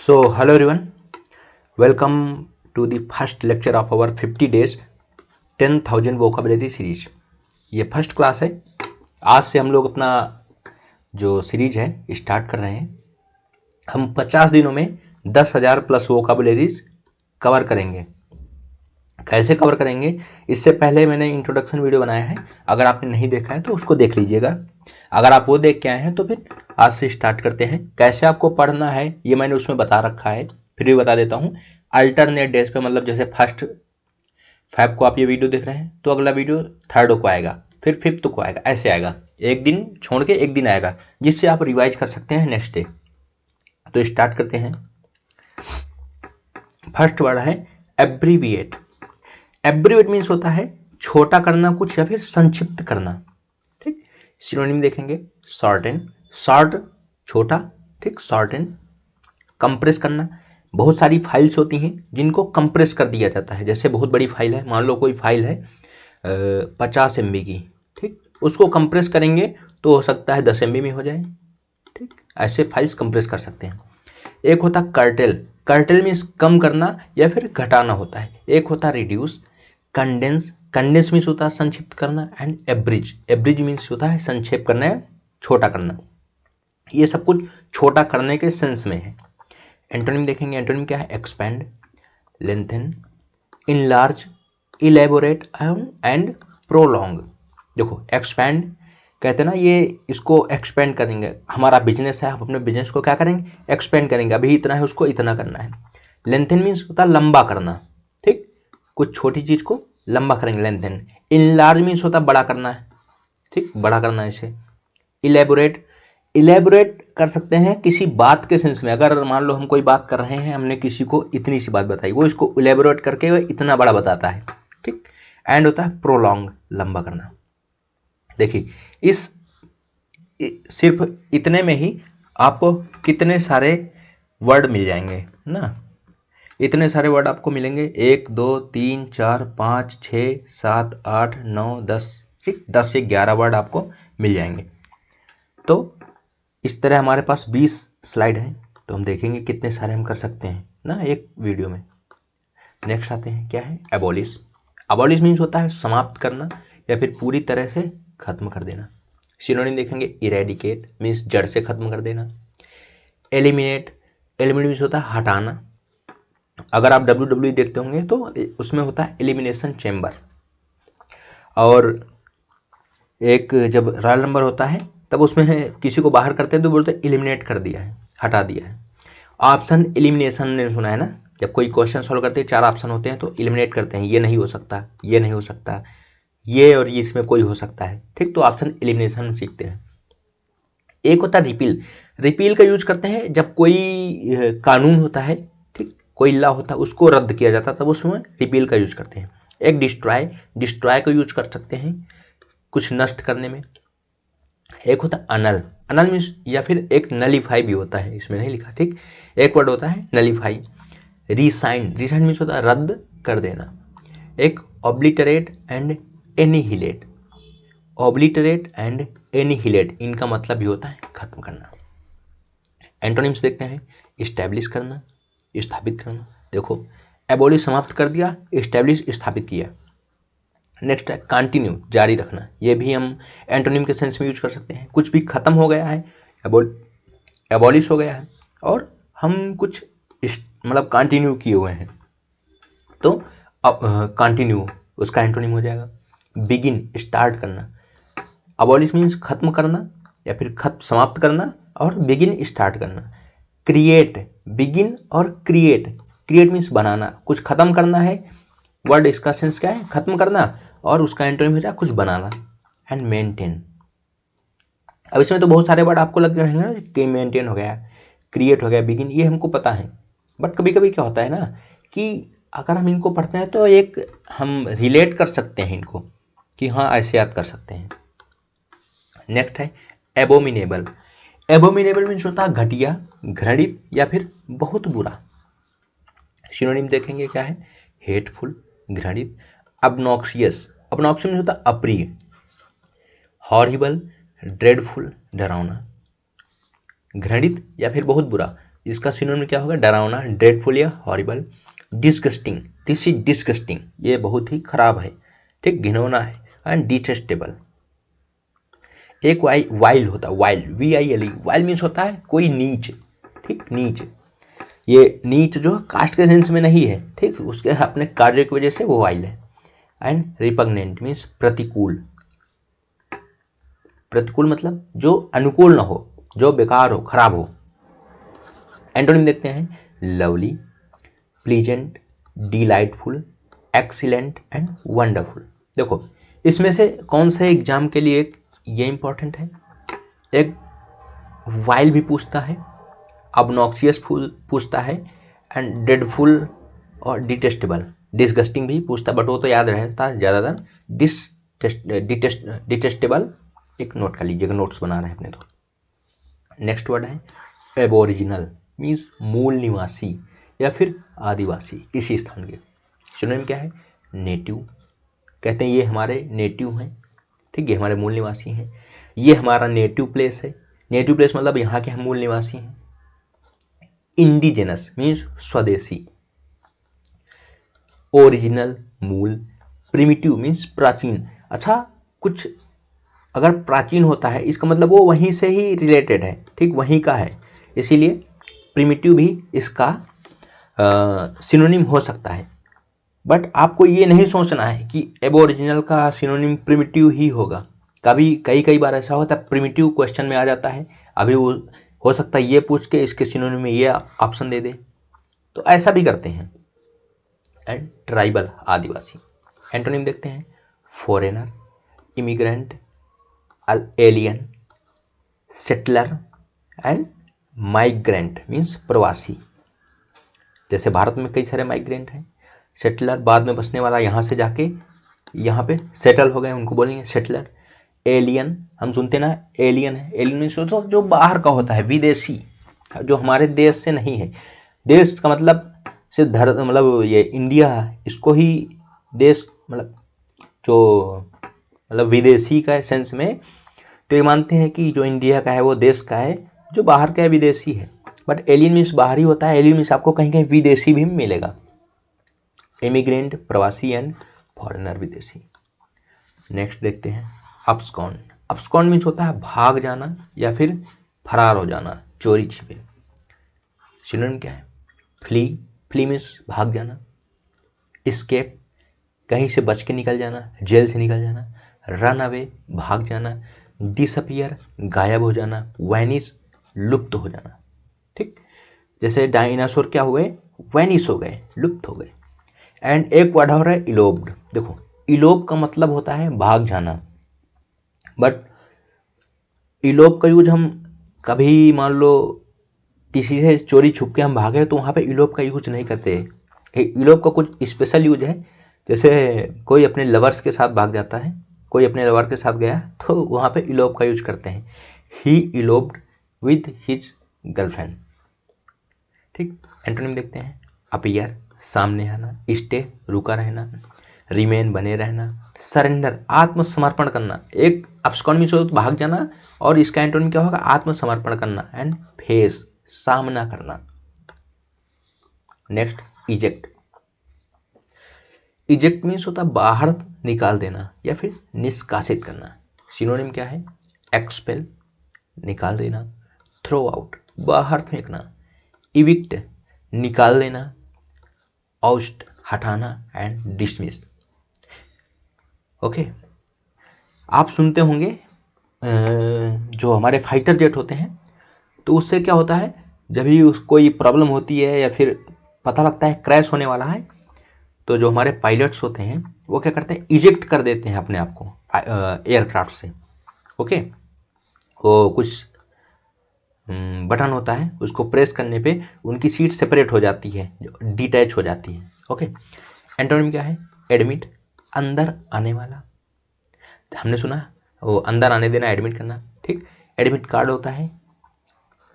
Hello everyone, welcome to the first lecture of our 50 days 10,000 vocabulary series। ये first class है। आज से हम लोग अपना जो सीरीज है स्टार्ट कर रहे हैं। हम 50 दिनों में 10,000 प्लस वोकाबुलरीज कवर करेंगे। कैसे कवर करेंगे, इससे पहले मैंने इंट्रोडक्शन वीडियो बनाया है, अगर आपने नहीं देखा है तो उसको देख लीजिएगा। अगर आप वो देख के आए हैं तो फिर आज से स्टार्ट करते हैं। कैसे आपको पढ़ना है ये मैंने उसमें बता रखा है, फिर भी बता देता हूँ। अल्टरनेट डेज पे, मतलब जैसे फर्स्ट 5 को आप ये वीडियो देख रहे हैं तो अगला वीडियो 3rd को आएगा, फिर 5th को आएगा, ऐसे आएगा। एक दिन छोड़ के एक दिन आएगा, जिससे आप रिवाइज कर सकते हैं नेक्स्ट डे। तो स्टार्ट करते हैं। फर्स्ट वर्ड है एब्रीविएट। एब्रीविएट मीन्स होता है छोटा करना कुछ या फिर संक्षिप्त करना। ठीक, सिनोनिम देखेंगे शॉर्टन, शॉर्ट छोटा, ठीक, शॉर्टन। कंप्रेस करना, बहुत सारी फाइल्स होती हैं जिनको कंप्रेस कर दिया जाता है। जैसे बहुत बड़ी फाइल है, मान लो कोई फाइल है 50 MB की, ठीक, उसको कंप्रेस करेंगे तो हो सकता है 10 MB में हो जाए। ठीक, ऐसे फाइल्स कंप्रेस कर सकते हैं। एक होता कर्टेल, कर्टेल मीन्स कम करना या फिर घटाना होता है। एक होता रिड्यूस, कंडेंस, कंडेंस मीन्स होता है संक्षिप्त करना, एंड एब्रिज, एब्रिज मीन्स होता है संक्षेप करना या छोटा करना। ये सब कुछ छोटा करने के सेंस में है। एंटोनिम देखेंगे, एंटोनिम क्या है? Expand, lengthen, enlarge, elaborate and prolong. देखो एक्सपैंड कहते हैं ना, ये इसको एक्सपेंड करेंगे। हमारा बिजनेस है, हम अपने बिजनेस को क्या करेंगे? एक्सपेंड करेंगे। अभी इतना है, उसको इतना करना है। लेंथन मीन्स होता है लंबा करना, ठीक, कुछ छोटी चीज को लंबा करेंगे, लेंथन। इनलार्ज मीन्स होता है बड़ा करना है, ठीक, बड़ा करना है इसे। इलेबोरेट, इलेबोरेट कर सकते हैं किसी बात के सेंस में। अगर मान लो हम कोई बात कर रहे हैं, हमने किसी को इतनी सी बात बताई, वो इसको इलेबोरेट करके वो इतना बड़ा बताता है, ठीक। एंड होता है प्रोलॉन्ग, लंबा करना। देखिए इस सिर्फ इतने में ही आपको कितने सारे वर्ड मिल जाएंगे ना। इतने सारे वर्ड आपको मिलेंगे, 1 2 3 4 5 6 7 8 9 10, ठीक, 10 से 11 वर्ड आपको मिल जाएंगे। तो इस तरह हमारे पास 20 स्लाइड हैं, तो हम देखेंगे कितने सारे हम कर सकते हैं ना एक वीडियो में। नेक्स्ट आते हैं, क्या है? एबॉलिश। एबॉलिश मीन्स होता है समाप्त करना या फिर पूरी तरह से खत्म कर देना। सिनोनिम देखेंगे, इरेडिकेट मीन्स जड़ से खत्म कर देना। एलिमिनेट, एलिमिनेट मीन्स होता है हटाना। अगर आप WWE देखते होंगे तो उसमें होता है एलिमिनेशन चैम्बर। और एक जब रॉयल नंबर होता है तब उसमें है किसी को बाहर करते हैं तो बोलते हैं एलिमिनेट कर दिया है, हटा दिया है। ऑप्शन एलिमिनेशन ने सुना है ना, जब कोई क्वेश्चन सॉल्व करते हैं 4 ऑप्शन होते हैं तो एलिमिनेट करते हैं, ये नहीं हो सकता, ये नहीं हो सकता, ये और ये इसमें कोई हो सकता है, ठीक। तो ऑप्शन एलिमिनेशन सीखते हैं। एक होता है रिपील, रिपील का यूज करते हैं जब कोई कानून होता है, ठीक, कोई लॉ होता है उसको रद्द किया जाता है, तब उसमें रिपील का यूज करते हैं। एक डिस्ट्रॉय, डिस्ट्रॉय को यूज कर सकते हैं कुछ नष्ट करने में। एक होता है अनल, अनल मीन्स या फिर एक नलीफाई भी होता है, इसमें नहीं लिखा, ठीक। एक वर्ड होता है नलीफाई। रिसाइन, रिसाइन मीन्स होता है रद्द कर देना। एक obliterate and annihilate, obliterate and annihilate, इनका मतलब भी होता है खत्म करना। एंटोनिम्स देखते हैं, इस्टेब्लिश करना, स्थापित करना। देखो एबॉलिश समाप्त कर दिया, इस्टेब्लिश स्थापित किया। नेक्स्ट है कंटिन्यू, जारी रखना। ये भी हम एंटोनिम के सेंस में यूज कर सकते हैं। कुछ भी खत्म हो गया है, एबॉलिश हो गया है, और हम कुछ मतलब कंटिन्यू किए हुए हैं, तो अब कंटिन्यू उसका एंटोनिम हो जाएगा। बिगिन, स्टार्ट करना। अबॉलिश मीन्स खत्म करना या फिर समाप्त करना, और बिगिन स्टार्ट करना। क्रिएट, बिगिन और क्रिएट, क्रिएट मीन्स बनाना, कुछ खत्म करना है, वर्ड इसका सेंस क्या है? खत्म करना, और उसका एंटोनिम हो जाए कुछ बनाना। एंड मेंटेन, अब इसमें तो बहुत सारे वर्ड आपको लग रहे हैं ना कि मेंटेन हो गया, क्रिएट हो गया, बिगिन, ये हमको पता है। बट कभी कभी क्या होता है ना कि अगर हम इनको पढ़ते हैं तो एक हम रिलेट कर सकते हैं इनको, कि हाँ ऐसे याद कर सकते हैं। नेक्स्ट है एबोमिनेबल। एबोमिनेबल मीन्स होता है घटिया, घृणित या फिर बहुत बुरा। सिनोनिम देखेंगे, क्या है? हेटफुल, घृणित। अबनॉक्सियस, अबनॉक्सियस मीन्स होता है अप्रिय। हॉरिबल, ड्रेडफुल, डरावना। घृणित या फिर बहुत बुरा, इसका सिनोनिम क्या होगा? डरावना, ड्रेडफुल या horrible. Disgusting, this is disgusting, ये बहुत ही खराब है, ठीक, घिनौना है। And detestable. एक वाइल होता है, वाइल, VILE, वाइल मीन्स होता है कोई नीच, ठीक, नीच। ये नीच जो कास्ट के सेंस में नहीं है, ठीक, उसके अपने कार्य की वजह से वो वाइल है। एंड रिपग्नेंट मीन्स प्रतिकूल। प्रतिकूल मतलब जो अनुकूल ना हो, जो बेकार हो, खराब हो। एंटोनिम देखते हैं, lovely, pleasant, delightful, excellent and wonderful. देखो इसमें से कौन से एग्जाम के लिए ये इंपॉर्टेंट है? एक वाइल भी पूछता है, ऑब्नॉक्सियस पूछता है, एंड ड्रेडफुल और डिटेस्टेबल, डिसगस्टिंग भी पूछता है, बट वो तो याद रहता है ज़्यादातर। डिटेस्टेबल एक नोट कर लीजिएगा, नोट्स बना रहे हैं अपने तो। नेक्स्ट वर्ड है एबोरिजिनल, मीन्स मूल निवासी या फिर आदिवासी, किसी स्थान के। सिनोनिम क्या है? नेटिव, कहते हैं ये हमारे नेटिव हैं, ठीक, ये हमारे मूल निवासी हैं, ये हमारा नेटिव प्लेस है। नेटिव प्लेस मतलब यहाँ के हम मूल निवासी हैं। इंडिजिनस मीन्स स्वदेशी, ओरिजिनल मूल, प्रिमिटिव मीन्स प्राचीन। अच्छा, कुछ अगर प्राचीन होता है इसका मतलब वो वहीं से ही रिलेटेड है, ठीक, वहीं का है, इसीलिए प्रिमिटिव भी इसका सिनोनिम हो सकता है। बट आपको ये नहीं सोचना है कि एबोरिजिनल का सिनोनिम प्रिमिटिव ही होगा। कभी कई बार ऐसा होता है प्रिमिटिव क्वेश्चन में आ जाता है, अभी वो हो सकता है ये पूछ के इसके सिनोनिम में ये ऑप्शन दे दे, तो ऐसा भी करते हैं। And tribal, Adivasi. एंटोनिम देखते हैं, foreigner, immigrant, alien, settler and migrant means प्रवासी। जैसे भारत में कई सारे माइग्रेंट हैं। सेटलर बाद में बसने वाला, यहाँ से जाके यहाँ पे सेटल हो गए, उनको बोलेंगे सेटलर। एलियन हम सुनते ना, एलियन है, एलियन मीन्स जो बाहर का होता है, विदेशी, जो हमारे देश से नहीं है। देश का मतलब सिर्फ मतलब ये इंडिया, इसको ही देश मतलब जो मतलब विदेशी का सेंस में तो ये मानते हैं कि जो इंडिया का है वो देश का है, जो बाहर का है विदेशी है। बट एलियन मीन्स बाहरी होता है, एलियन मीन्स आपको कहीं कहीं विदेशी भी मिलेगा। इमिग्रेंट प्रवासी एंड फॉरेनर विदेशी। नेक्स्ट देखते हैं अब्सकॉन्ड। अब्सकॉन्ड मीन्स होता है भाग जाना या फिर फरार हो जाना, चोरी छिपे। सिनोनिम क्या है? फ्ली, फ्ली मीन्स भाग जाना। एस्केप, कहीं से बच के निकल जाना, जेल से निकल जाना। रन अवे, भाग जाना। डिसअपियर, गायब हो जाना। वैनिश, लुप्त हो जाना, ठीक, जैसे डायनासोर क्या हुए? वैनिश हो गए, लुप्त हो गए। एंड एक वर्ड और है इलोब्ड। देखो इलोब का मतलब होता है भाग जाना, बट इलोब का यूज हम कभी मान लो किसी से चोरी छुप के हम भागे तो वहाँ पे इलोब का यूज नहीं करते। इलोब का कुछ स्पेशल यूज है, जैसे कोई अपने लवर्स के साथ भाग जाता है, कोई अपने लवर के साथ गया तो वहाँ पे इलोब का यूज करते हैं। ही इलोब्ड विद हिज गर्लफ्रेंड, ठीक। एंटोनिम देखते हैं, अपीयर, सामने आना। स्टे, रुका रहना। रिमेन, बने रहना। सरेंडर, आत्मसमर्पण करना। एक अब्सकॉन्ड मीन्स भाग जाना, और इसका एंटोनिम क्या होगा? आत्मसमर्पण करना। एंड फेस, सामना करना। Next eject. इजेक्ट मीन्स होता है बाहर निकाल देना या फिर निष्कासित करना। सिनोनिम क्या है? एक्सपेल, निकाल देना। थ्रो आउट, बाहर फेंकना। इविक्ट, निकाल देना। आउस्ट, हटाना। And dismiss. ओके, आप सुनते होंगे जो हमारे फाइटर जेट होते हैं, तो उससे क्या होता है, जब भी कोई प्रॉब्लम होती है या फिर पता लगता है क्रैश होने वाला है, तो जो हमारे पायलट्स होते हैं वो क्या करते हैं? इजेक्ट कर देते हैं अपने आप को एयरक्राफ्ट से। ओके, वो कुछ बटन होता है, उसको प्रेस करने पे उनकी सीट सेपरेट हो जाती है, डिटैच हो जाती है। ओके, एंटोनिम क्या है? एडमिट, अंदर आने वाला। हमने सुना वो अंदर आने देना, एडमिट करना, ठीक। एडमिट कार्ड होता है।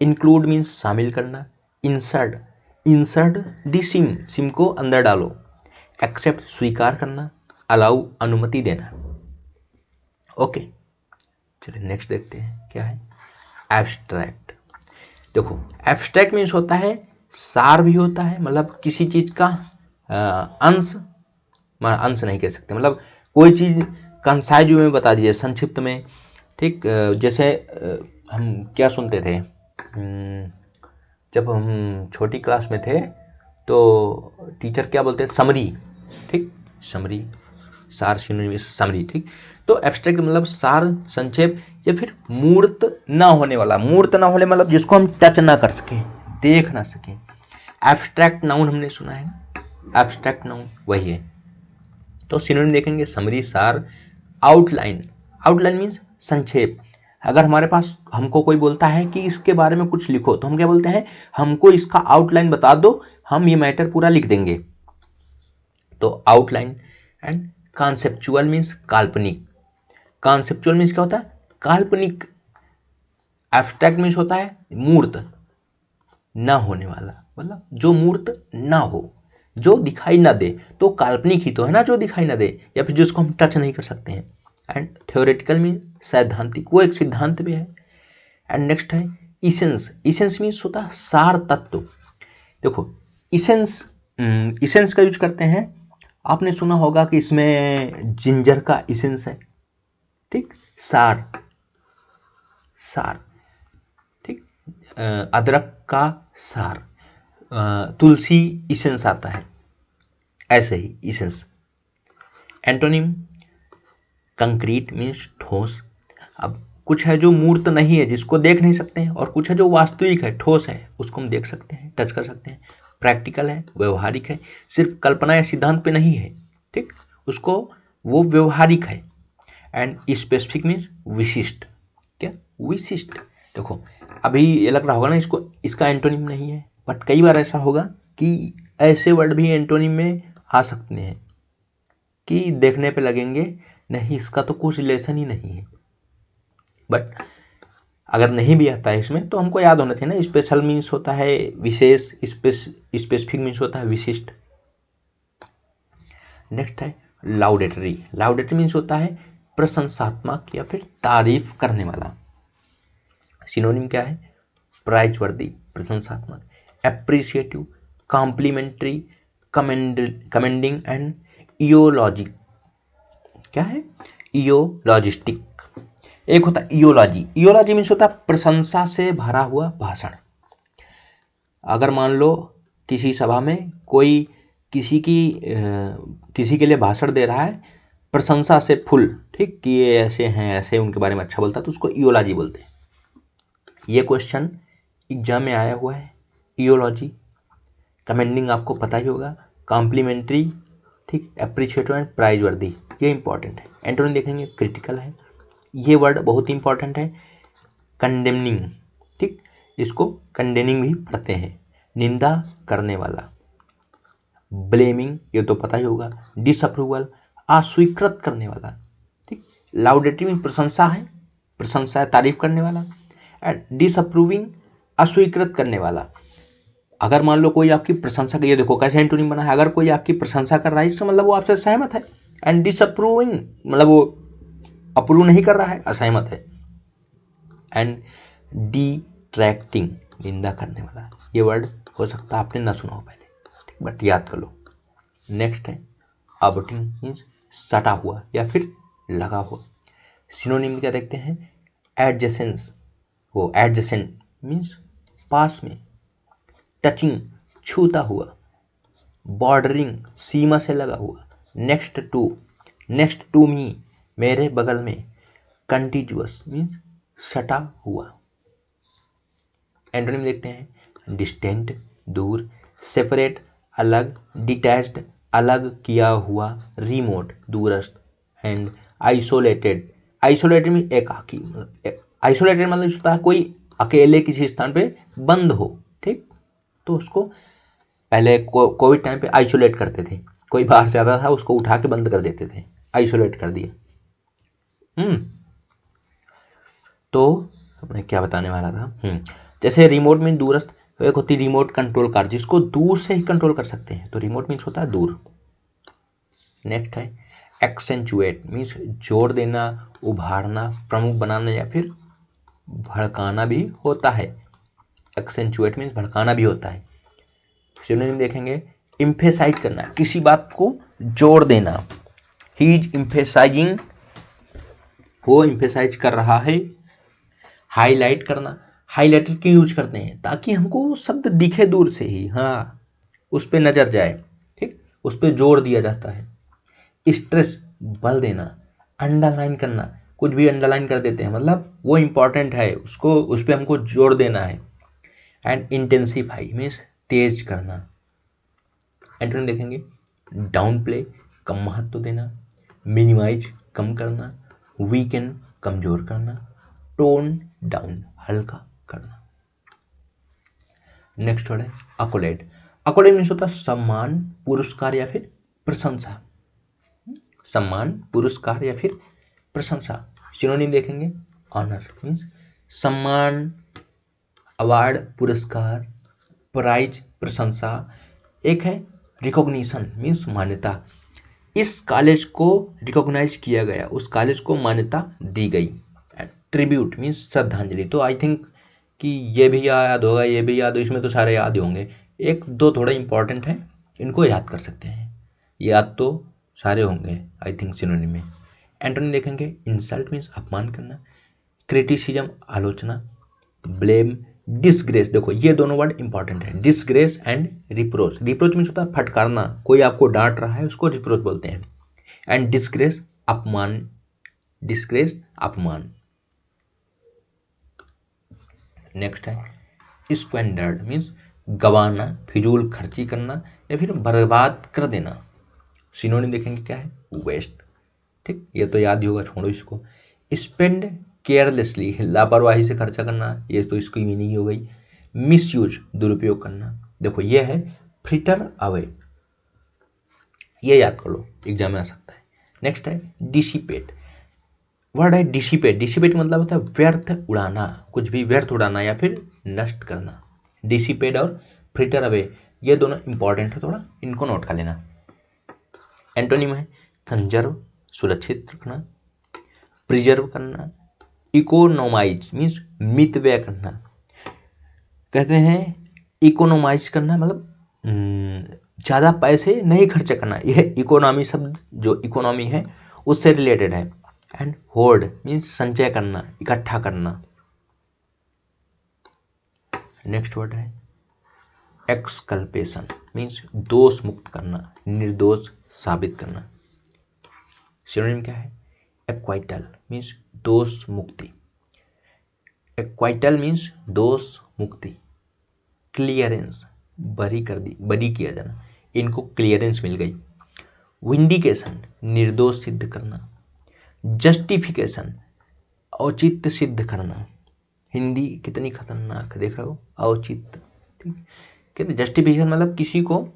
इंक्लूड मीन्स शामिल करना। इंसर्ट, इंसर्ट दी सिम, सिम को अंदर डालो। एक्सेप्ट, स्वीकार करना। अलाउ, अनुमति देना। ओके, चलिए नेक्स्ट देखते हैं क्या है। एब्स्ट्रैक्ट, देखो एब्स्ट्रैक्ट मीन्स होता है सार भी होता है, मतलब किसी चीज का अंश, अंश नहीं कह सकते, मतलब कोई चीज कंसाइज में बता दीजिए, संक्षिप्त में। ठीक, जैसे हम क्या सुनते थे, जब हम छोटी क्लास में थे तो टीचर क्या बोलते थे, समरी। ठीक, समरी, सार समरी। ठीक, तो एब्स्ट्रैक्ट मतलब सार, संक्षेप, या फिर मूर्त ना होने वाला। मूर्त ना होने मतलब जिसको हम टच ना कर सकें, देख ना सकें। एब्स्ट्रैक्ट नाउन हमने सुना है, एब्स्ट्रैक्ट नाउन वही है। तो सिनोनिम देखेंगे समरी, सार, आउटलाइन। आउटलाइन मीन्स संक्षेप। अगर हमारे पास हमको कोई बोलता है कि इसके बारे में कुछ लिखो, तो हम क्या बोलते हैं, हमको इसका आउटलाइन बता दो, हम ये मैटर पूरा लिख देंगे। तो आउटलाइन। एंड कॉन्सेप्चुअल मीन्स काल्पनिक। कॉन्सेप्चुअल मीन्स क्या होता है, काल्पनिक। एब्स्ट्रैक्ट मीन्स होता है मूर्त, ना होने वाला, मतलब जो मूर्त ना हो, जो दिखाई ना दे। तो काल्पनिक ही तो है ना जो दिखाई ना दे, या फिर जिसको हम टच नहीं कर सकते हैं। एंड थ्योरेटिकल मीन सैद्धांतिक, वो एक सिद्धांत भी है। एंड नेक्स्ट है इसेंस। इसेंस मीन्स होता है सार तत्व। देखो इसेंस, इसेंस का यूज करते हैं, आपने सुना होगा कि इसमें जिंजर का इसेंस है। ठीक, सार, सार। ठीक, अदरक का सार, तुलसी इसेंस आता है, ऐसे ही इसेंस। एंटोनिम कंक्रीट मीन्स ठोस। अब कुछ है जो मूर्त नहीं है, जिसको देख नहीं सकते हैं, और कुछ है जो वास्तविक है, ठोस है, उसको हम देख सकते हैं, टच कर सकते हैं। प्रैक्टिकल है, व्यवहारिक है, सिर्फ कल्पना या सिद्धांत पे नहीं है। ठीक, उसको वो व्यवहारिक है। एंड स्पेसिफिक मीन्स विशिष्ट। क्या, विशिष्ट। देखो अभी ये लग रहा होगा ना इसको, इसका एंटोनिम नहीं है, बट कई बार ऐसा होगा कि ऐसे वर्ड भी एंटोनिम में आ सकते हैं कि देखने पे लगेंगे नहीं इसका तो कुछ रिलेशन ही नहीं है, बट अगर नहीं भी आता है इसमें तो हमको याद होना चाहिए ना। स्पेशल मीन्स होता है विशेष, स्पेसिफिक मीन्स होता है विशिष्ट। नेक्स्ट है लाउडेटरी। लाउडेटरी मीन्स होता है प्रशंसात्मक या फिर तारीफ करने वाला। सिनोनिम क्या है, प्राइजवर्दी, प्रशंसात्मक, एप्रिशिएटिव, कॉम्प्लीमेंट्री, कमेंडिंग एंड इयोलॉजिक। क्या है, इयोलॉजिस्टिक। एक होता है इयोलॉजी। इयोलॉजी मीन्स होता है प्रशंसा से भरा हुआ भाषण। अगर मान लो किसी सभा में कोई किसी के लिए भाषण दे रहा है प्रशंसा से फुल, ठीक, कि ये ऐसे हैं, ऐसे उनके बारे में अच्छा बोलता है, तो उसको इयोलॉजी बोलते हैं। ये क्वेश्चन एग्जाम में आया हुआ है, इयोलॉजी। कमेंडिंग आपको पता ही होगा, कॉम्प्लीमेंट्री, ठीक, एप्रिशिएटिव एंड प्राइजवर्दी, ये इंपॉर्टेंट है। एंटोनिम देखेंगे क्रिटिकल है, ये वर्ड बहुत इंपॉर्टेंट है। कंडेमनिंग, ठीक, इसको कंडेनिंग भी पढ़ते हैं, निंदा करने वाला। ब्लेमिंग, ये तो पता ही होगा। डिसअप्रूवल, अस्वीकृत करने वाला। ठीक, लाउडेटरी में प्रशंसा है, प्रशंसा है, तारीफ करने वाला। एंड डिसअप्रूविंग, अस्वीकृत करने वाला। अगर मान लो कोई आपकी प्रशंसा, ये देखो कैसे एंटोनिम बना है, अगर कोई आपकी प्रशंसा कर रहा है इसका मतलब वो आपसे सहमत है। एंड डिसअप्रूविंग मतलब वो अप्रूव नहीं कर रहा है, असहमत है। एंड डिट्रैक्टिंग, निंदा करने वाला। ये वर्ड हो सकता है आपने ना सुना हो पहले, ठीक, बट याद कर लो। नेक्स्ट है अबटिंग मीन्स सटा हुआ या फिर लगा हुआ। सिनोनिम क्या देखते हैं, एडजेसेंस, वो एडजेसेंट मीन्स पास में, टचिंग छूता हुआ, बॉर्डरिंग सीमा से लगा हुआ, नेक्स्ट टू मी मेरे बगल में, कंटिन्यूअस मीन्स सटा हुआ। एंटोनिम देखते हैं डिस्टेंट दूर, सेपरेट अलग, डिटैच्ड अलग किया हुआ, रिमोट दूरस्थ, एंड आइसोलेटेड। आइसोलेटेड में एकाकी, आइसोलेटेड मतलब होता है कोई अकेले किसी स्थान पे बंद हो, ठीक, तो उसको पहले कोविड टाइम पे आइसोलेट करते थे, कोई बाहर से आता था उसको उठा के बंद कर देते थे, आइसोलेट कर दिया। तो मैं क्या बताने वाला था, जैसे रिमोट मीन दूरस्थ, तो एक होती रिमोट कंट्रोल कार जिसको दूर से ही कंट्रोल कर सकते हैं, तो रिमोट मीन्स होता है दूर। नेक्स्ट है एक्सेंचुएट मीन्स जोर देना, उभारना, प्रमुख बनाना या फिर भड़काना भी होता है। एक्सेंचुएट मीन्स भड़काना भी होता है। सिनोनिम देखेंगे, इम्फेसाइज करना, किसी बात को जोर देना। ही इज इम्फेसाइजिंग, वो इम्फेसाइज कर रहा है। हाईलाइट करना, हाईलाइटर क्यों यूज करते हैं, ताकि हमको वो शब्द दिखे दूर से ही, हाँ उस पर नजर जाए, ठीक, उस पर जोर दिया जाता है। स्ट्रेस, बल देना। अंडरलाइन करना, कुछ भी अंडरलाइन कर देते हैं, मतलब वो इंपॉर्टेंट है, उसको उस पर हमको जोर देना है। एंड इंटेंसिफाई मीन्स तेज करना। एंटोनिम देखेंगे, डाउन प्ले, कम महत्व देना। मिनिमाइज, कम करना। वीकेन, कमजोर करना। टोन डाउन, हल्का करना। नेक्स्ट वर्ड है अकोलेट। अकोलेट मीन्स होता है सम्मान, पुरस्कार या फिर प्रशंसा। सम्मान, पुरस्कार या फिर प्रशंसा। सिनोनिम देखेंगे, ऑनर मीन्स सम्मान, अवार्ड, पुरस्कार, प्राइज, प्रशंसा। एक है रिकॉग्निशन मीन्स मान्यता, इस कॉलेज को रिकॉग्नाइज किया गया, उस कॉलेज को मान्यता दी गई। ट्रिब्यूट मीन्स श्रद्धांजलि। तो आई थिंक कि ये भी याद होगा, ये भी याद हो, इसमें तो सारे याद ही होंगे, एक दो थोड़े इंपॉर्टेंट हैं, इनको याद कर सकते हैं, याद तो सारे होंगे आई थिंक सिनोनिम में। एंटोनिम देखेंगे, इंसल्ट मीन्स अपमान करना। क्रिटिसिज्म, आलोचना। ब्लेम, डिसग्रेस, देखो ये दोनों वर्ड इंपॉर्टेंट है, disgrace and reproach. Reproach means होता है फटकारना, कोई आपको डांट रहा है उसको रिप्रोच बोलते हैं। एंड डिसग्रेस, अपमान, डिसग्रेस, अपमान। नेक्स्ट है स्क्वेंडर्ड मीन्स गवाना, फिजूल खर्ची करना या फिर बर्बाद कर देना। सिनोनिम देखेंगे क्या है, वेस्ट, ठीक, ये तो याद ही होगा, छोड़ो इसको। स्पेंड केयरलेसली, लापरवाही से खर्चा करना, ये तो इसकी मीनिंग हो गई। मिसयूज, दुरुपयोग करना। देखो ये है फ्रिटर अवे, ये याद कर लो, एग्जाम में आ सकता है। नेक्स्ट है डिसिपेट। वर्ड है डिसिपेट, डिसिपेट मतलब होता है व्यर्थ उड़ाना, कुछ भी व्यर्थ उड़ाना या फिर नष्ट करना। डिसिपेट और फ्रिटर अवे ये दोनों इंपॉर्टेंट है, थोड़ा इनको नोट कर लेना। एंटोनिम है कंजर्व, सुरक्षित रखना। प्रिजर्व करना। इकोनोमाइज मीन्स मितव्यय करना। कहते हैं इकोनोमाइज करना मतलब ज़्यादा पैसे नहीं खर्च करना, यह इकोनॉमी शब्द जो इकोनॉमी है उससे रिलेटेड है। एंड होर्ड मीन्स संचय करना, इकट्ठा करना। नेक्स्ट वर्ड है एक्सकल्पेशन मीन्स दोष मुक्त करना, निर्दोष साबित करना। सिनोनिम क्या है, एक्वाइटल मीन्स दोष मुक्ति। एक्वाइटल मीन्स दोष मुक्ति। क्लियरेंस, बरी किया जाना, इनको क्लियरेंस मिल गई। विंडिकेशन, निर्दोष सिद्ध करना। जस्टिफिकेशन, औचित्य सिद्ध करना। हिंदी कितनी खतरनाक, देख रहे हो, औचित्य, ठीक, कहते जस्टिफिकेशन मतलब किसी को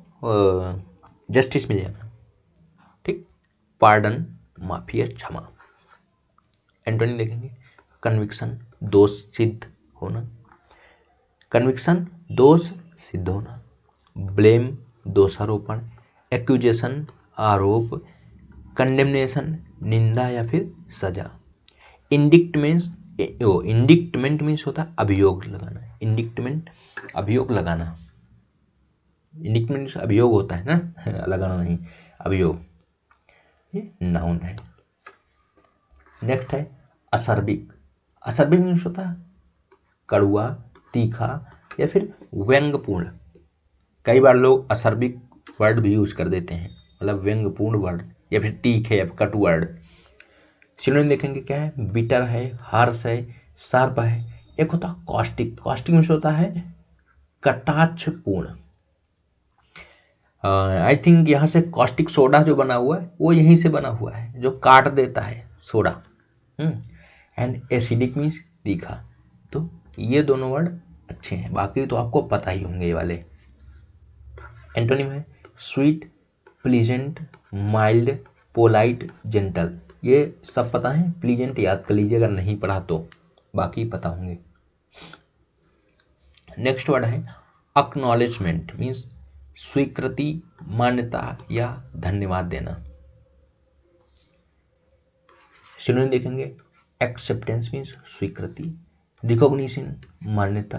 जस्टिस मिल जाना, ठीक। पार्डन, माफी या क्षमा। एंटोनिम देखेंगे, कन्विक्शन, दोष सिद्ध होना। कन्विक्शन, दोष सिद्ध होना। ब्लेम, दोषारोपण। एक्यूजेशन, आरोप। कंडेमनेशन, निंदा या फिर सजा। इंडिक्टमेंट मीन्स होता है अभियोग लगाना, इंडिक्टमेंट अभियोग लगाना। इंडिक्टमेंट अभियोग होता है ना, लगाना नहीं, अभियोग, ये नाउन है। नेक्स्ट है असर्बिक। असर्बिक मीन्स होता है कड़वा, तीखा या फिर व्यंग्यपूर्ण। कई बार लोग असर्बिक वर्ड भी यूज कर देते हैं, मतलब व्यंग्यपूर्ण वर्ड या फिर तीखे या कटु वर्ड। सिनोनिम देखेंगे क्या है, बिटर है, हार्श है, शार्प है। एक होता है कॉस्टिक, कॉस्टिक मीन्स होता है कटाक्षपूर्ण। आई थिंक यहाँ से कॉस्टिक सोडा जो बना हुआ है वो यहीं से बना हुआ है, जो काट देता है सोडा। एंड एसिडिक मीन्स तीखा। तो ये दोनों वर्ड अच्छे हैं, बाकी तो आपको पता ही होंगे ये वाले। एंटोनिम है sweet, pleasant, mild, polite, gentle. ये सब पता है, प्लीजेंट याद कर लीजिए अगर नहीं पढ़ा तो, बाकी पता होंगे। नेक्स्ट वर्ड है एक्नॉलेजमेंट मीन्स स्वीकृति, मान्यता या धन्यवाद देना। सिनोनिम देखेंगे एक्सेप्टेंस मीन्स स्वीकृति, रिकॉग्निशन मान्यता,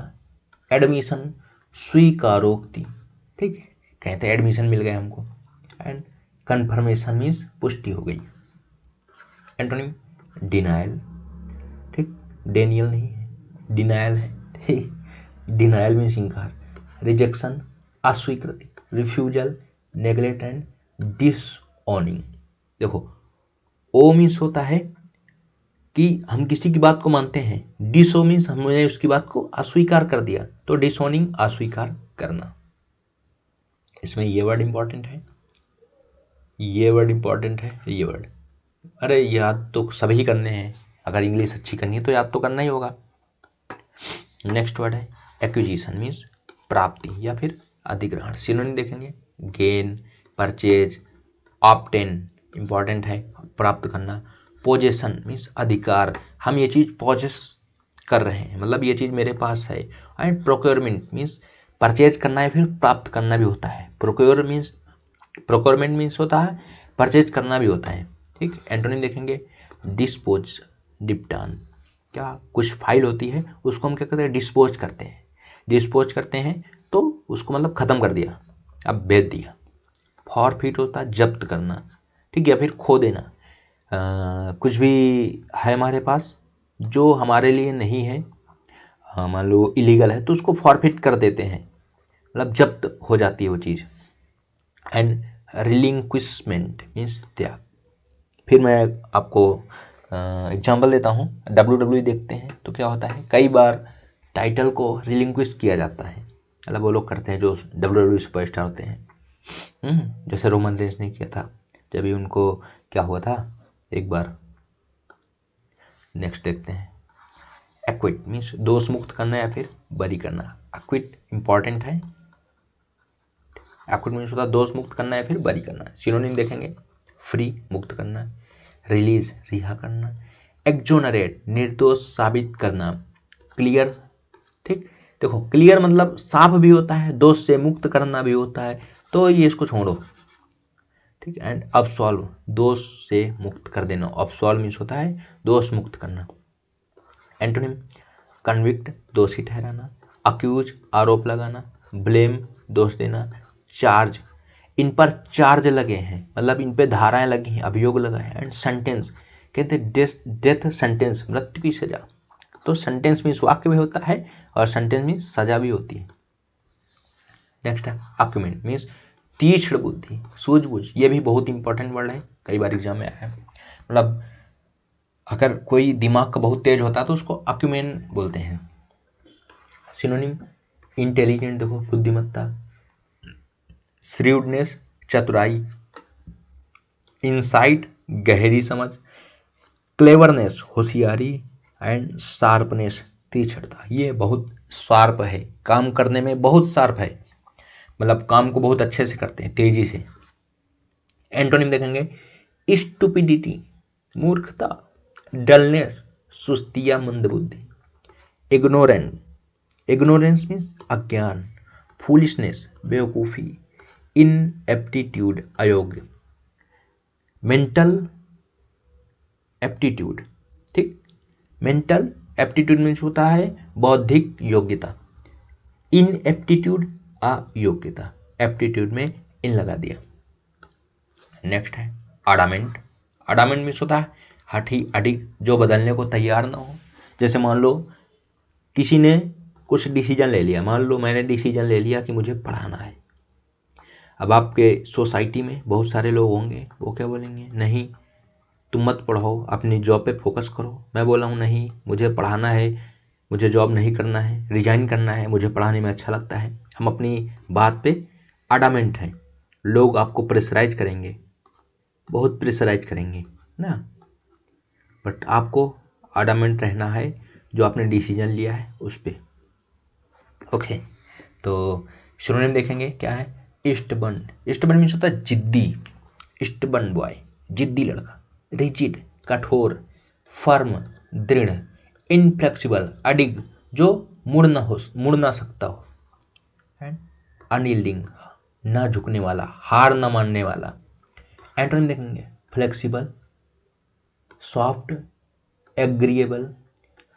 एडमिशन स्वीकारोक्ति, ठीक है, कहते हैं एडमिशन मिल गया हमको। एंड कन्फर्मेशन मीन्स पुष्टि हो गई। एंटोनिम डिनायल, ठीक, डेनियल नहीं है, डिनायल है, ठीक। डिनायल मीन्स इनकार। रिजेक्शन अस्वीकृति, रिफ्यूजल नेग्लेक्ट एंड डिसओनिंग। देखो ओ मीन्स होता है कि हम किसी की बात को मानते हैं, डिसओ मीन्स हमने उसकी बात को अस्वीकार कर दिया, तो डिसओनिंग अस्वीकार करना। इसमें ये वर्ड इंपॉर्टेंट है, ये वर्ड इंपॉर्टेंट है, ये वर्ड, अरे याद तो सभी करने हैं, अगर इंग्लिश अच्छी करनी है तो याद तो करना ही होगा। नेक्स्ट वर्ड है एक्विजिशन मीन्स प्राप्ति या फिर अधिग्रहण। सिनोनिम देखेंगे गेन, परचेज, ऑब्टेन, इंपॉर्टेंट है प्राप्त करना। पोजेशन मीन्स अधिकार, हम ये चीज़ पोजेस कर रहे हैं, मतलब ये चीज़ मेरे पास है। एंड प्रोक्योरमेंट मीन्स परचेज करना है फिर प्राप्त करना भी होता है। प्रोक्योरमेंट मीन्स होता है परचेज करना भी होता है, ठीक। एंटोनिम देखेंगे डिस्पोज, डिप्टान, क्या कुछ फाइल होती है उसको हम क्या करते हैं, डिस्पोज करते हैं। डिस्पोज करते हैं तो उसको मतलब ख़त्म कर दिया, अब बेच दिया। फॉरफिट होता है जब्त करना, ठीक, या फिर खो देना। कुछ भी है हमारे पास जो हमारे लिए नहीं है, मान लो इलीगल है, तो उसको फॉरफिट कर देते हैं, मतलब जब्त हो जाती है वो चीज़। एंड रिलिंक्विशमेंट मीन्स त्याग। फिर मैं आपको एग्जांपल देता हूँ। WWE देखते हैं तो क्या होता है, कई बार टाइटल को रिलिंक्विश किया जाता है, मतलब वो लोग करते हैं जो WWE सुपरस्टार होते हैं। जैसे रोमन रेंस ने किया था, जब भी उनको क्या हुआ था एक बार। नेक्स्ट देखते हैं एक्विट मीन्स दोष मुक्त करना या फिर बरी करना। एक्विट इंपॉर्टेंट है, एक्विट मीन्स होता है दोष मुक्त करना या फिर बरी करना। सिनोनिम देखेंगे फ्री मुक्त करना, रिलीज रिहा करना, एक्जोनरेट निर्दोष साबित करना, क्लियर, ठीक। देखो क्लियर मतलब साफ भी होता है, दोष से मुक्त करना भी होता है, तो ये इसको छोड़ो, ठीक। एंड अब्सॉल्व दोष से मुक्त कर देना, अब्सॉल्व मीन्स होता है दोष मुक्त करना। एंटोनिम कन्विक्ट दोषी ठहराना, अक्यूज आरोप लगाना, ब्लेम दोष देना, चार्ज इन पर चार्ज लगे हैं, मतलब इन पे धाराएं लगी हैं, अभियोग लगा है। एंड सेंटेंस कहते हैं डेथ सेंटेंस, मृत्यु की सजा। तो सेंटेंस मीन्स वाक्य भी होता है और सेंटेंस मीन्स सजा भी होती है। नेक्स्ट है अक्यूमेंट मीन्स तीक्ष्ण बुद्धि, सूझबूझ। ये भी बहुत इंपॉर्टेंट वर्ड है, कई बार एग्जाम में आया है। मतलब अगर कोई दिमाग का बहुत तेज होता है तो उसको अक्यूमेन बोलते हैं। सिनोनिम इंटेलिजेंट, देखो बुद्धिमत्ता, श्रीउडनेस चतुराई, इंसाइट गहरी समझ, क्लेवरनेस होशियारी, एंड शार्पनेस तीक्ष्णता। ये बहुत शार्प है, काम करने में बहुत शार्प है, मतलब काम को बहुत अच्छे से करते हैं, तेजी से। एंटोनिम देखेंगे स्टुपिडिटी मूर्खता, डलनेस सुस्ती या मंदबुद्धि, इग्नोरेंस मीन्स अज्ञान, फूलिशनेस बेवकूफ़ी, इनएप्टीट्यूड अयोग्य, मेंटल एप्टीट्यूड, ठीक। मेंटल एप्टीट्यूड मीन्स होता है बौद्धिक योग्यता, इनएप्टीट्यूड अयोग्यता, एप्टीट्यूड में इन लगा दिया। नेक्स्ट है अडामेंट। अडामेंट मीन्स होता है हठी अडिग, जो बदलने को तैयार ना हो। जैसे मान लो किसी ने कुछ डिसीजन ले लिया, मान लो मैंने डिसीजन ले लिया कि मुझे पढ़ाना है। अब आपके सोसाइटी में बहुत सारे लोग होंगे, वो क्या बोलेंगे, नहीं तुम मत पढ़ो, अपनी जॉब पे फोकस करो। मैं बोला हूँ नहीं मुझे पढ़ाना है, मुझे जॉब नहीं करना है, रिजाइन करना है, मुझे पढ़ाने में अच्छा लगता है। हम अपनी बात पे अडामेंट हैं। लोग आपको प्रेशराइज करेंगे, बहुत प्रेशराइज करेंगे ना, बट आपको अडामेंट रहना है जो आपने डिसीजन लिया है उस पर। ओके, तो सिनोनिम देखेंगे क्या है, इष्टबन। इष्टबन मीन्स होता है जिद्दी, इष्टबन बॉय जिद्दी लड़का, रिजिड कठोर, फर्म दृढ़, इनफ्लेक्सिबल अडिग जो मुड़ ना सकता हो, एंड अनयील्डिंग ना झुकने वाला, हार ना मानने वाला। एंटोनिम देखेंगे flexible, soft, agreeable,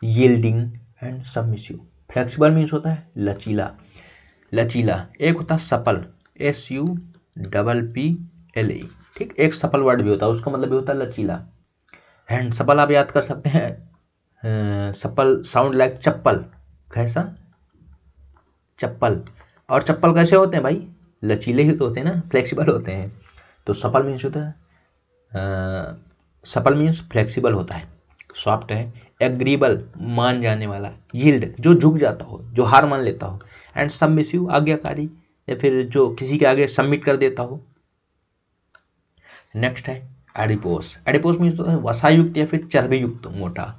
yielding and submissive. Flexible means होता है लचीला, लचीला। एक होता है सपल, SUPPLE, ठीक। एक सपल वर्ड भी होता है, उसका मतलब भी होता है लचीला। एंड सपल आप याद कर सकते हैं, सपल साउंड लाइक चप्पल, कैसा, चप्पल। और चप्पल कैसे होते हैं भाई, लचीले ही तो होते हैं ना, फ्लेक्सिबल होते हैं। तो सपल मीन्स होता है, सपल मीन्स फ्लेक्सिबल होता है, सॉफ्ट है। एग्रीबल मान जाने वाला, यील्ड जो झुक जाता हो, जो हार मान लेता हो। एंड सबमिसिव आज्ञाकारी, या फिर जो किसी के आगे सबमिट कर देता हो। नेक्स्ट है एडिपोस। एडिपोस मीन्स होता है वसायुक्त या फिर चर्बी युक्त, मोटा।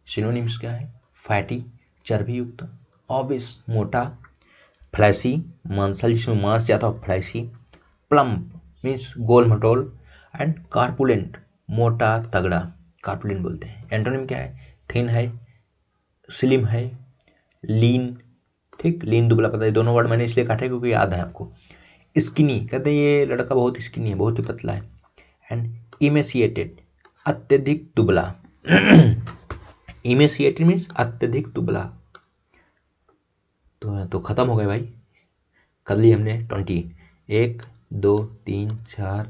सिनोनिम्स क्या है, फैटी चर्बी युक्त, ऑबिस मोटा, फ्लैसी मांसल जिसमें मांस जाता हो फ्लैसी, प्लम्प मीन्स गोल मटोल, एंड कार्पुलेंट मोटा तगड़ा, कार्पुलेंट बोलते हैं। एंटोनिम क्या है, थिन है, स्लिम है, लीन, ठीक। लीन दुबला पतला, ये दोनों वर्ड मैंने इसलिए काटे क्योंकि याद है आपको। स्किनी कहते हैं ये लड़का बहुत स्किनी है, बहुत ही पतला है। एंड इमेसिएटेड अत्यधिक दुबला, इमेसिएटेड मीन्स अत्यधिक दुबला। तो खत्म हो गए भाई, कर ली हमने 20। 1 2 3 4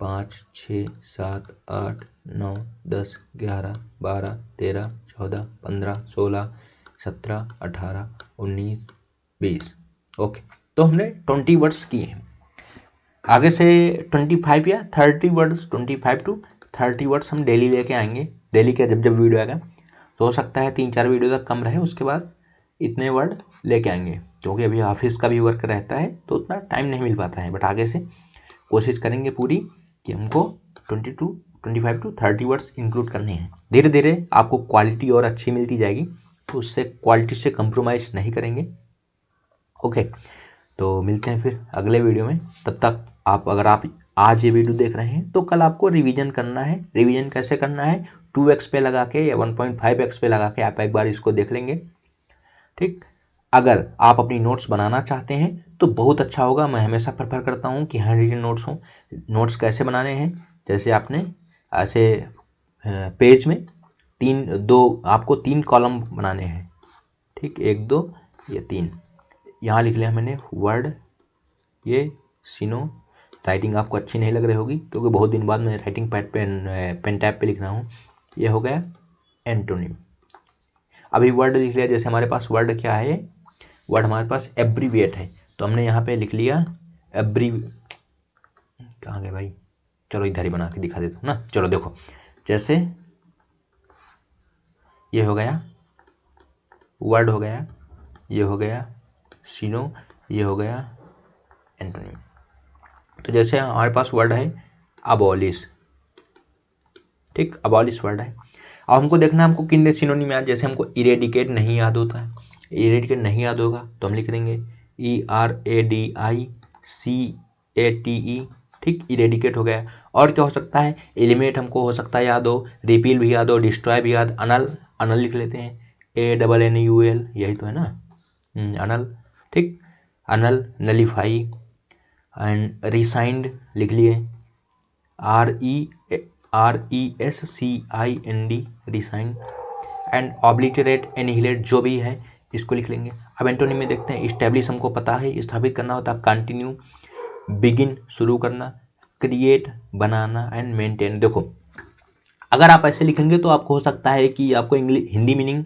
5 6 7 8 9 10 11 12 13 14 15 16 17 18 19 20। ओके, तो हमने 20 वर्ड्स किए हैं। आगे से 25 या 30 वर्ड्स, 25 to 30 वर्ड्स हम डेली लेके आएंगे। डेली का जब जब वीडियो आएगा तो हो सकता है 3-4 वीडियो तक कम रहे, उसके बाद इतने वर्ड लेके आएंगे, क्योंकि अभी ऑफिस का भी वर्क रहता है तो उतना टाइम नहीं मिल पाता है। बट आगे से कोशिश करेंगे पूरी कि हमको 25 to 30 वर्ड्स इंक्लूड करने हैं। धीरे धीरे आपको क्वालिटी और अच्छी मिलती जाएगी, तो उससे क्वालिटी से कंप्रोमाइज़ नहीं करेंगे। ओके, तो मिलते हैं फिर अगले वीडियो में। तब तक अगर आप आज ये वीडियो देख रहे हैं तो कल आपको रिवीजन करना है। रिवीजन कैसे करना है, 2x पे लगा के या 1.5x पे लगा के आप एक बार इसको देख लेंगे, ठीक। अगर आप अपनी नोट्स बनाना चाहते हैं तो बहुत अच्छा होगा। मैं हमेशा प्रेफर करता हूँ कि हैंड रिटन नोट्स हों। नोट्स कैसे बनाने हैं, जैसे आपने ऐसे पेज में आपको 3 कॉलम बनाने हैं, ठीक। 1 2 ये 3 यहाँ लिख लिया मैंने वर्ड, ये सिनो। राइटिंग आपको अच्छी नहीं लग रही होगी क्योंकि बहुत दिन बाद मैं राइटिंग पैड पेन टैब पे लिख रहा हूँ। ये हो गया एंटोनिम। अभी वर्ड लिख लिया, जैसे हमारे पास वर्ड क्या है, वर्ड हमारे पास एब्रीविएट है, तो हमने यहाँ पे लिख लिया कहाँ गए भाई, चलो इधर ही बना के दिखा देता हूँ ना। चलो देखो, जैसे ये हो गया वर्ड, हो गया ये, हो गया सिनो, ये हो गया एंटोनिम। तो जैसे हमारे पास वर्ड है अबॉलिश, ठीक, अबॉलिश वर्ड है। अब हमको देखना है हमको कितने सिनोनिम याद। जैसे हमको इरेडिकेट नहीं याद होता है, इरेडिकेट नहीं याद होगा तो हम लिख देंगे ERADICATE, ठीक, इरेडिकेट हो गया। और क्या हो सकता है, एलिमिनेट हमको हो सकता है याद हो, रिपील भी याद हो, डिस्ट्रॉय भी याद। अनल, अनल लिख लेते हैं, ANNUL, यही तो है ना, अनल, ठीक। अनल, नलीफाई, एंड रिसाइंड लिख लिए, RESCIND, resigned. And obliterate, annihilate, जो भी है इसको लिख लेंगे। अब एंटोनिम में देखते हैं, इस्टेब्लिश हमको पता है, स्थापित करना होता है, कंटिन्यू, बिगिन शुरू करना, क्रिएट बनाना, एंड मेंटेन। देखो अगर आप ऐसे लिखेंगे तो आपको हो सकता है कि आपको हिंदी मीनिंग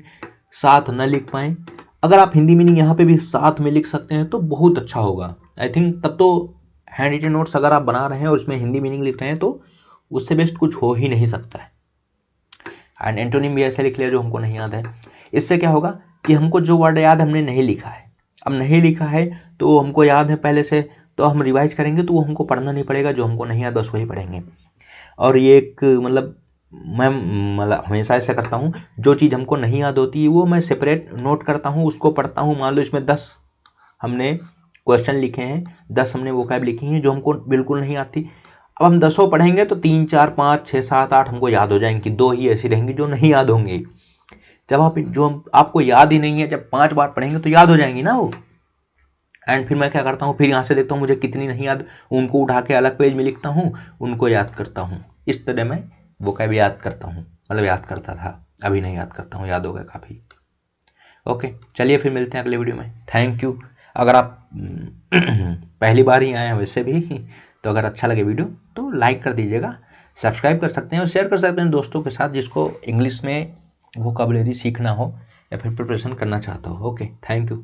साथ न लिख पाएँ। अगर आप हिंदी मीनिंग यहाँ पे भी साथ में लिख सकते हैं तो बहुत अच्छा होगा। आई थिंक तब तो हैंड रिटन नोट्स अगर आप बना रहे हैं और उसमें हिंदी मीनिंग लिख रहे हैं तो उससे बेस्ट कुछ हो ही नहीं सकता है। एंड एंटोनिम भी ऐसे लिख लिया जो हमको नहीं याद है। इससे क्या होगा कि हमको जो वर्ड याद हमने नहीं लिखा है, अब नहीं लिखा है तो हमको याद है पहले से, तो हम रिवाइज करेंगे तो वो हमको पढ़ना नहीं पड़ेगा, जो हमको नहीं याद बस वही पढ़ेंगे। और ये एक मैं हमेशा ऐसा करता हूँ, जो चीज़ हमको नहीं याद होती है वो मैं सेपरेट नोट करता हूँ, उसको पढ़ता हूँ। मान लो इसमें 10 हमने क्वेश्चन लिखे हैं, 10 हमने वोकैब लिखी हैं जो हमको बिल्कुल नहीं आती। अब हम 10 पढ़ेंगे तो 3 4 5 6 7 8 हमको याद हो जाएंगी, 2 ही ऐसी रहेंगी जो नहीं याद होंगी। जब आपको याद ही नहीं है, जब 5 बार पढ़ेंगे तो याद हो जाएंगी ना वो। एंड फिर मैं क्या करता हूँ, फिर यहाँ से देखता हूँ मुझे कितनी नहीं याद, उनको उठा के अलग पेज में लिखता हूँ, उनको याद करता हूँ। इस तरह मैं वोकैब याद करता हूँ, मतलब याद करता था, अभी नहीं याद करता हूँ, याद हो गया काफ़ी। ओके, चलिए फिर मिलते हैं अगले वीडियो में। Thank you. अगर आप पहली बार ही आए हैं वैसे भी तो अगर अच्छा लगे वीडियो तो लाइक कर दीजिएगा, सब्सक्राइब कर सकते हैं और शेयर कर सकते हैं दोस्तों के साथ जिसको इंग्लिश में वोकैबुलरी सीखना हो या फिर प्रिपरेशन करना चाहता हो। Okay, thank you.